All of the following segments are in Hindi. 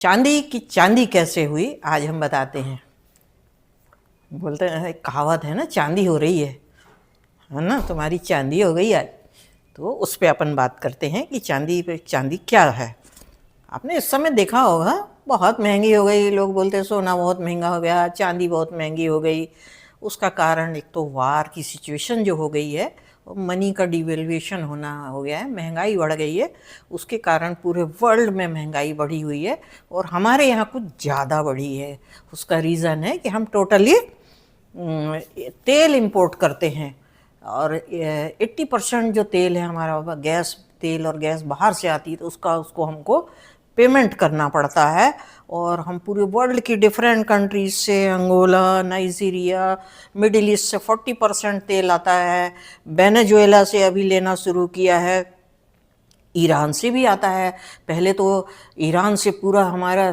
चांदी की चांदी कैसे हुई आज हम बताते हैं। बोलते हैं, एक कहावत है ना, चांदी हो रही है ना, तुम्हारी चांदी हो गई आज। तो उस पे अपन बात करते हैं कि चांदी क्या है। आपने इस समय देखा होगा बहुत महंगी हो गई। लोग बोलते हैं सोना बहुत महंगा हो गया, चांदी बहुत महंगी हो गई। उसका कारण एक तो वार की सिचुएशन जो हो गई है, मनी का डिवेल्यूएशन होना हो गया है, महंगाई बढ़ गई है। उसके कारण पूरे वर्ल्ड में महंगाई बढ़ी हुई है और हमारे यहाँ कुछ ज़्यादा बढ़ी है। उसका रीज़न है कि हम टोटली तेल इंपोर्ट करते हैं और 80% जो तेल है हमारा गैस तेल और गैस बाहर से आती है, तो उसको हमको पेमेंट करना पड़ता है। और हम पूरे वर्ल्ड की डिफरेंट कंट्रीज से, अंगोला, नाइजीरिया, मिडिल ईस्ट से 40% तेल आता है। वेनेजुएला से अभी लेना शुरू किया है, ईरान से भी आता है। पहले तो ईरान से पूरा हमारा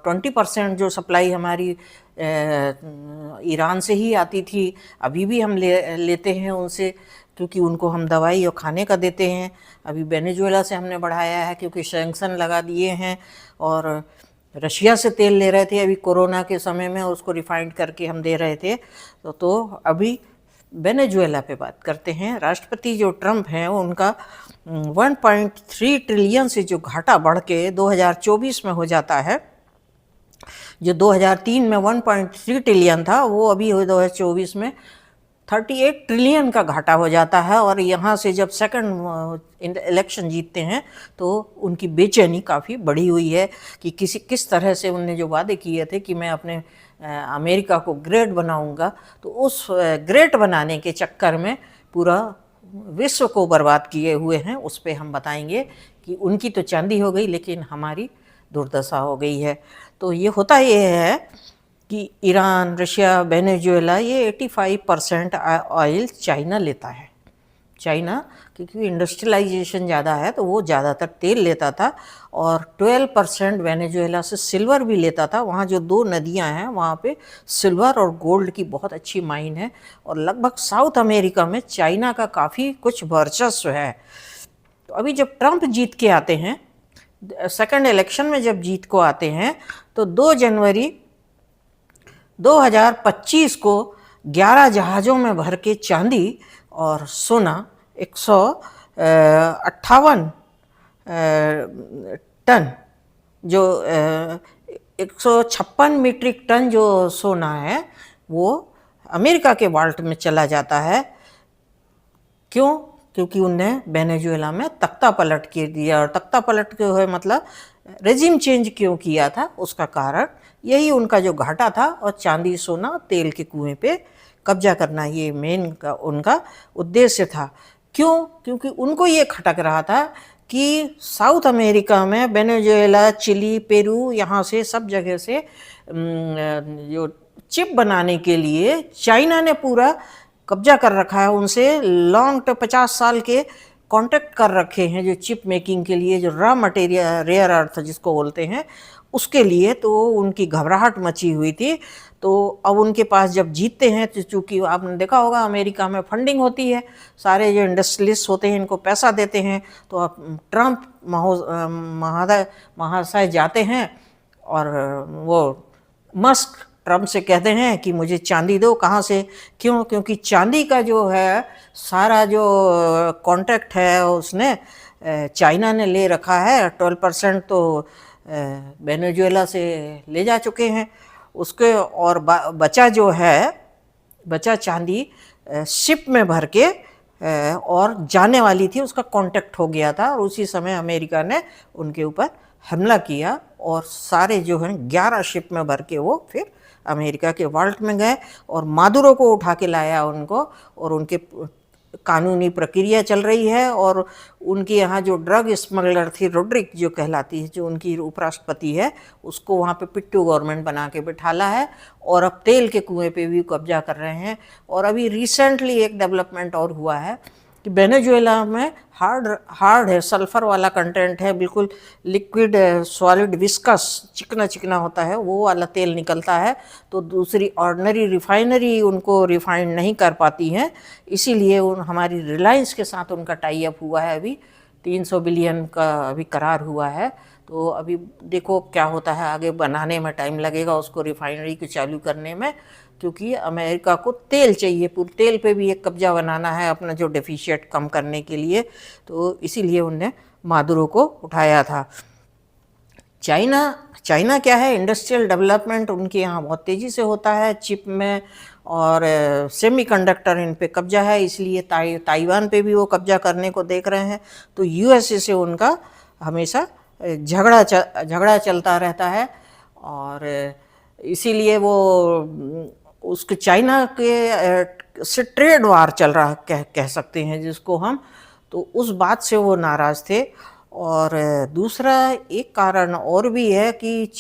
20% जो सप्लाई हमारी ईरान से ही आती थी। अभी भी हम लेते हैं उनसे, क्योंकि उनको हम दवाई और खाने का देते हैं। अभी वेनेजुएला से हमने बढ़ाया है क्योंकि सैंक्शन लगा दिए हैं। और रशिया से तेल ले रहे थे अभी कोरोना के समय में, उसको रिफाइंड करके हम दे रहे थे। तो अभी वेनेजुएला पे बात करते हैं। राष्ट्रपति जो ट्रंप हैं उनका 1.3 ट्रिलियन से जो घाटा बढ़ के 2024 में हो जाता है। जो 2003 में 1.3 ट्रिलियन था, वो अभी 2024 में 38 ट्रिलियन का घाटा हो जाता है। और यहाँ से जब सेकंड इलेक्शन जीतते हैं तो उनकी बेचैनी काफ़ी बढ़ी हुई है कि किस तरह से उनने जो वादे किए थे कि मैं अपने अमेरिका को ग्रेट बनाऊंगा, तो उस ग्रेट बनाने के चक्कर में पूरा विश्व को बर्बाद किए हुए हैं। उस पर हम बताएंगे कि उनकी तो चांदी हो गई लेकिन हमारी दुर्दशा हो गई है। तो ये होता ये है कि ईरान, रशिया, वेनेजुएला, ये 85% ऑयल चाइना लेता है। चाइना क्योंकि इंडस्ट्रियलाइजेशन ज़्यादा है तो वो ज़्यादातर तेल लेता था। और 12% वेनेजुएला से सिल्वर भी लेता था। वहाँ जो 2 नदियाँ हैं वहाँ पे सिल्वर और गोल्ड की बहुत अच्छी माइन है। और लगभग साउथ अमेरिका में चाइना का काफ़ी कुछ वर्चस्व है। तो अभी जब ट्रंप जीत के आते हैं, सेकंड इलेक्शन में जब जीत को आते हैं, तो 2 जनवरी 2025 को 11 जहाज़ों में भर के चांदी और सोना 158 टन, जो 156 मीट्रिक टन जो सोना है वो अमेरिका के वाल्ट में चला जाता है। क्यों? क्योंकि उनने वेनेजुएला में तख्ता पलट के दिया। और तख्ता पलट के हुए मतलब रेजिम चेंज क्यों किया था, उसका कारण यही उनका जो घाटा था और चांदी, सोना, तेल के कुएं पे कब्जा करना, ये मेन का उनका उद्देश्य था। क्यों? क्योंकि उनको ये खटक रहा था कि साउथ अमेरिका में वेनेजुएला, चिली, पेरू, यहाँ से सब जगह से जो चिप बनाने के लिए चाइना ने पूरा कब्जा कर रखा है। उनसे लॉन्ग टर्म 50 साल के कॉन्ट्रैक्ट कर रखे हैं जो चिप मेकिंग के लिए, जो रॉ मटेरियल, रेयर अर्थ जिसको बोलते हैं, उसके लिए। तो उनकी घबराहट मची हुई थी। तो अब उनके पास जब जीतते हैं, तो चूँकि आपने देखा होगा अमेरिका में फंडिंग होती है, सारे जो इंडस्ट्रियलिस्ट होते हैं इनको पैसा देते हैं। तो अब ट्रंप महाशय जाते हैं और वो मस्क ट्रंप से कहते हैं कि मुझे चांदी दो। कहाँ से? क्यों? क्योंकि चांदी का जो है सारा जो कॉन्ट्रैक्ट है उसने चाइना ने ले रखा है। 12% तो वेनेजुएला से ले जा चुके हैं उसके। और बचा जो है, बचा चांदी शिप में भर के और जाने वाली थी, उसका कॉन्टैक्ट हो गया था। और उसी समय अमेरिका ने उनके ऊपर हमला किया और सारे जो हैं 11 शिप में भर के वो फिर अमेरिका के वाल्ट में गए और मादुरो को उठा के लाया उनको। और उनके कानूनी प्रक्रिया चल रही है। और उनके यहाँ जो ड्रग स्मगलर थी रोड्रिक जो कहलाती है, जो उनकी उपराष्ट्रपति है, उसको वहाँ पे पिट्टू गवर्नमेंट बना के बिठाला है। और अब तेल के कुएं पे भी कब्जा कर रहे हैं। और अभी रिसेंटली एक डेवलपमेंट और हुआ है कि वेनेजुएला में हार्ड है, सल्फर वाला कंटेंट है, बिल्कुल लिक्विड सॉलिड विस्कस चिकना चिकना होता है, वो वाला तेल निकलता है। तो दूसरी ऑर्डिनरी रिफाइनरी उनको रिफाइंड नहीं कर पाती हैं। इसीलिए हमारी रिलायंस के साथ उनका टाई अप हुआ है। अभी 300 बिलियन का अभी करार हुआ है। तो अभी देखो क्या होता है, आगे बनाने में टाइम लगेगा उसको, रिफाइनरी को चालू करने में, क्योंकि अमेरिका को तेल चाहिए, पूरे तेल पे भी एक कब्जा बनाना है अपना जो डेफिशिएट कम करने के लिए। तो इसीलिए उनने मादुरो को उठाया था। चाइना क्या है, इंडस्ट्रियल डेवलपमेंट उनके यहाँ बहुत तेज़ी से होता है चिप में, और सेमीकंडक्टर इन पे कब्जा है, इसलिए ताइवान पे भी वो कब्जा करने को देख रहे हैं। तो यूएसए से उनका हमेशा झगड़ा चलता रहता है, और इसीलिए वो उसके चाइना के से ट्रेड वार चल रहा कह सकते हैं जिसको हम। तो उस बात से वो नाराज़ थे। और दूसरा एक कारण और भी है कि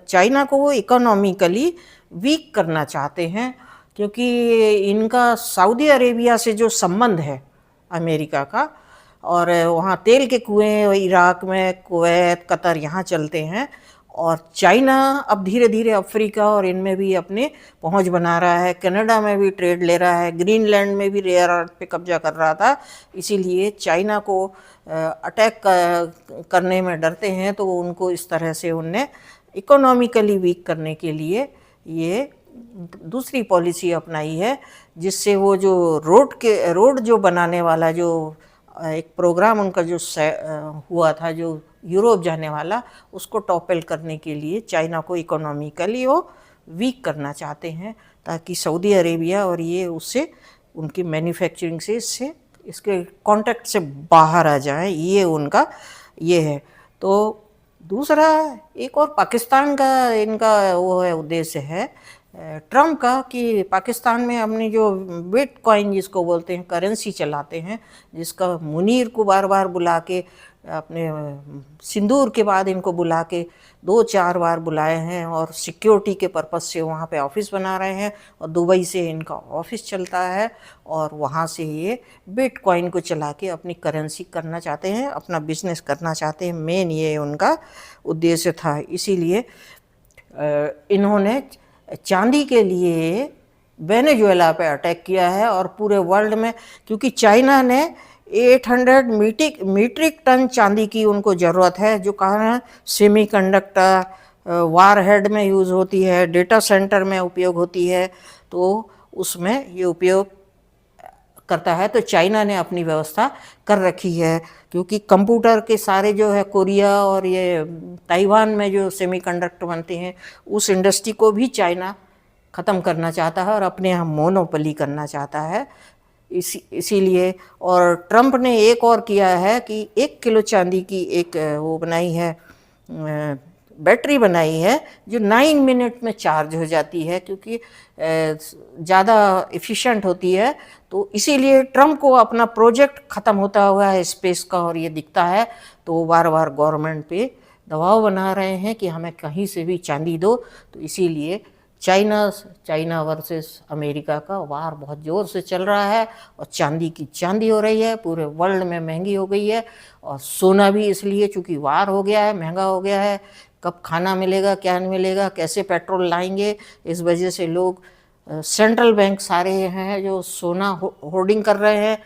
चाइना को वो इकोनॉमिकली वीक करना चाहते हैं, क्योंकि इनका सऊदी अरेबिया से जो संबंध है अमेरिका का, और वहाँ तेल के कुएं इराक में, कुवैत, कतर यहाँ चलते हैं। और चाइना अब धीरे धीरे अफ्रीका और इनमें भी अपने पहुंच बना रहा है, कनाडा में भी ट्रेड ले रहा है, ग्रीनलैंड में भी रेयर अर्थ पे कब्जा कर रहा था। इसीलिए चाइना को अटैक करने में डरते हैं, तो उनको इस तरह से उनने इकोनॉमिकली वीक करने के लिए ये दूसरी पॉलिसी अपनाई है, जिससे वो जो रोड जो बनाने वाला जो एक प्रोग्राम उनका जो हुआ था जो यूरोप जाने वाला, उसको टॉपल करने के लिए चाइना को इकोनॉमिकली वो वीक करना चाहते हैं, ताकि सऊदी अरेबिया और ये उससे उनकी मैन्युफैक्चरिंग से इसके कॉन्टेक्ट से बाहर आ जाए, ये उनका ये है। तो दूसरा एक और पाकिस्तान का इनका वो है उद्देश्य है ट्रम्प का, कि पाकिस्तान में अपनी जो बिटकॉइन जिसको बोलते हैं करेंसी चलाते हैं, जिसका मुनीर को बार बार बुला के, अपने सिंदूर के बाद इनको बुला के 2-4 बार बुलाए हैं, और सिक्योरिटी के पर्पस से वहाँ पे ऑफिस बना रहे हैं, और दुबई से इनका ऑफिस चलता है, और वहाँ से ये बिटकॉइन को चला के अपनी करेंसी करना चाहते हैं, अपना बिजनेस करना चाहते हैं। मेन ये उनका उद्देश्य था। इसीलिए इन्होंने चांदी के लिए वेनेजुएला पे अटैक किया है, और पूरे वर्ल्ड में, क्योंकि चाइना ने 800 मीट्रिक टन चांदी की उनको ज़रूरत है, जो कारण सेमीकंडक्टर, वारहेड में यूज़ होती है, डेटा सेंटर में उपयोग होती है, तो उसमें ये उपयोग करता है। तो चाइना ने अपनी व्यवस्था कर रखी है, क्योंकि कंप्यूटर के सारे जो है कोरिया और ये ताइवान में जो सेमीकंडक्टर बनते हैं, उस इंडस्ट्री को भी चाइना ख़त्म करना चाहता है और अपने यहाँ मोनोपोली करना चाहता है। इसीलिए और ट्रम्प ने एक और किया है कि 1 किलो चांदी की एक वो बनाई है, बैटरी बनाई है, जो 9 मिनट में चार्ज हो जाती है, क्योंकि ज़्यादा एफिशिएंट होती है। तो इसीलिए ट्रम्प को अपना प्रोजेक्ट ख़त्म होता हुआ है स्पेस का, और ये दिखता है, तो वो बार बार गवर्नमेंट पे दबाव बना रहे हैं कि हमें कहीं से भी चांदी दो। तो इसीलिए चाइना वर्सेस अमेरिका का वार बहुत ज़ोर से चल रहा है, और चांदी की चांदी हो रही है, पूरे वर्ल्ड में महंगी हो गई है, और सोना भी इसलिए चूँकि वार हो गया है, महंगा हो गया है। कब खाना मिलेगा, क्या नहीं मिलेगा, कैसे पेट्रोल लाएंगे, इस वजह से लोग सेंट्रल बैंक सारे हैं जो सोना होर्डिंग कर रहे हैं।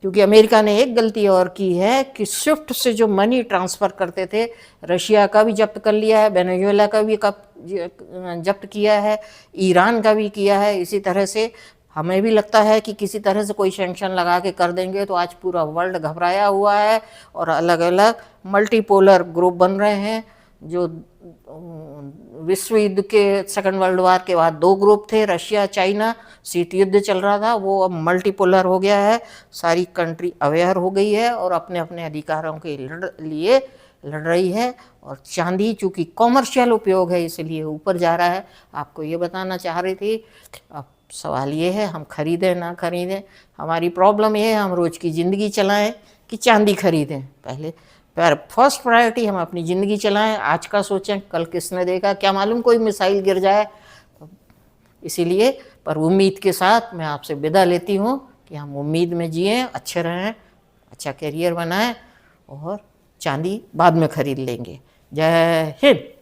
क्योंकि अमेरिका ने एक गलती और की है कि स्विफ्ट से जो मनी ट्रांसफ़र करते थे, रशिया का भी जब्त कर लिया है, वेनेजुएला का भी जब्त किया है, ईरान का भी किया है। इसी तरह से हमें भी लगता है कि किसी तरह से कोई सैंक्शन लगा के कर देंगे, तो आज पूरा वर्ल्ड घबराया हुआ है, और अलग अलग मल्टीपोलर ग्रुप बन रहे हैं। जो विश्व युद्ध के सेकंड वर्ल्ड वार के बाद 2 ग्रुप थे, रशिया चाइना, शीत युद्ध चल रहा था, वो अब मल्टीपोलर हो गया है। सारी कंट्री अवेयर हो गई है और अपने अपने अधिकारों के लिए लड़ रही है। और चांदी चूँकि कॉमर्शियल उपयोग है, इसलिए ऊपर जा रहा है। आपको ये बताना चाह रही थी। अब सवाल ये है, हम खरीदें ना खरीदें। हमारी प्रॉब्लम ये है, हम रोज़ की ज़िंदगी चलाएं कि चांदी खरीदें। पहले फर्स्ट प्रायोरिटी हम अपनी ज़िंदगी चलाएं, आज का सोचें, कल किसने देखा, क्या मालूम कोई मिसाइल गिर जाए। इसीलिए पर उम्मीद के साथ मैं आपसे विदा लेती हूँ कि हम उम्मीद में जिएं, अच्छे रहें, अच्छा करियर बनाएं, और चांदी बाद में खरीद लेंगे। जय हिंद।